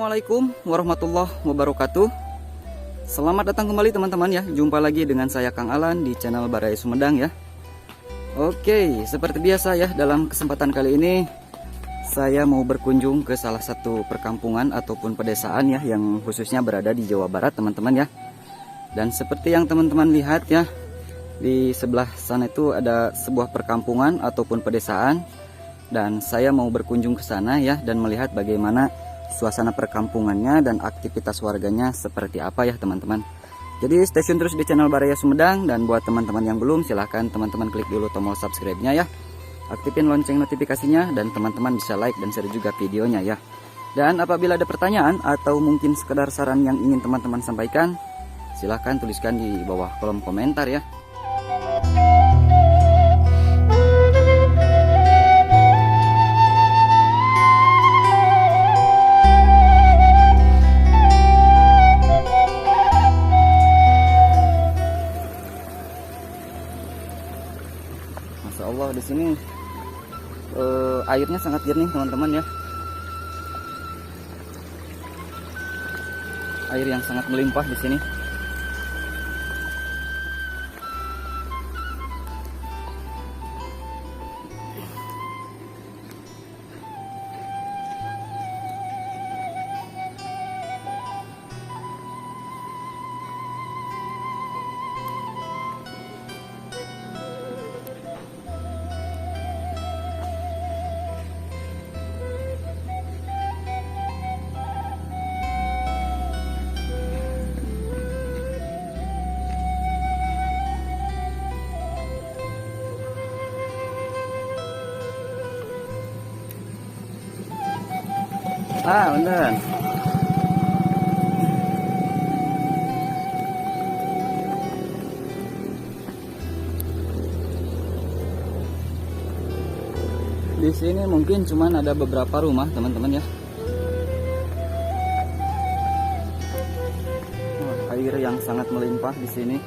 Assalamualaikum warahmatullahi wabarakatuh. Selamat datang kembali teman-teman ya. Jumpa lagi dengan saya Kang Alan di channel Baraya Sumedang ya. Oke, seperti biasa ya, dalam kesempatan kali ini saya mau berkunjung ke salah satu perkampungan ataupun pedesaan ya, yang khususnya berada di Jawa Barat teman-teman ya. Dan seperti yang teman-teman lihat ya, di sebelah sana itu ada sebuah perkampungan ataupun pedesaan. Dan saya mau berkunjung ke sana ya, dan melihat bagaimana suasana perkampungannya dan aktivitas warganya seperti apa ya teman-teman. Jadi stay tune terus di channel Baraya Sumedang, dan buat teman-teman yang belum, silahkan teman-teman klik dulu tombol subscribe-nya ya. Aktifin lonceng notifikasinya, dan teman-teman bisa like dan share juga videonya ya. Dan apabila ada pertanyaan atau mungkin sekedar saran yang ingin teman-teman sampaikan, silahkan tuliskan di bawah kolom komentar ya. Masya Allah, di sini airnya sangat jernih teman-teman ya. Air yang sangat melimpah di sini. Bener. Di sini mungkin cuman ada beberapa rumah teman-teman ya. Air yang sangat melimpah di sini.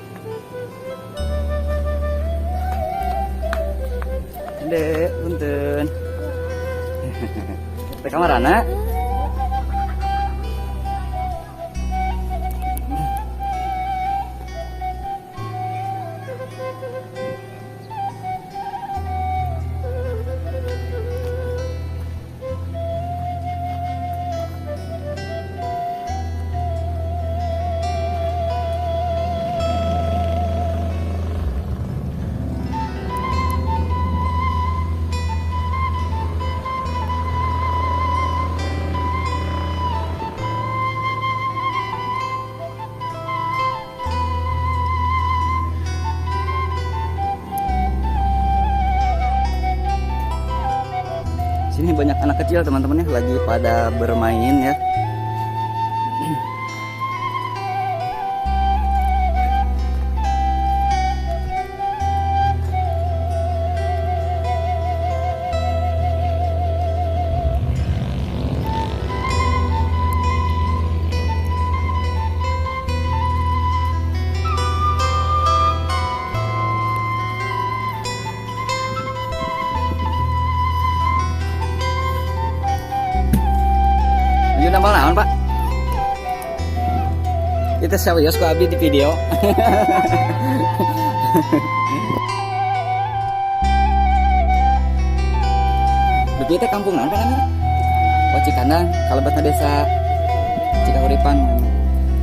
Dek, punten. Teh kamarana. Sini banyak anak kecil teman-teman ya, lagi pada bermain ya. Nambah naon Pak? Itu serius kok abdi di video. Dupi teh kampungan Pak namanya? Oh, Cikandang, kalebetna desa Cikauripan,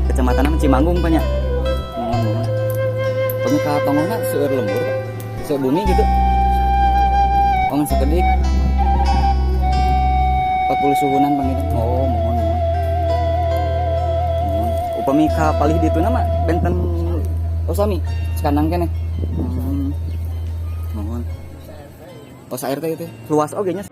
kecamatan Cimanggung Pak nya. Mohon. Pemi ka tongona seueur lembur Pak. Seueur bumi gitu. Ongan sakedik. 40 suhunan Bang itu. Oh, mohon. Upami ka palih ditu nama benten sami Cikandang keneh. Mohon. Oh, sair teh itu luas oge nya.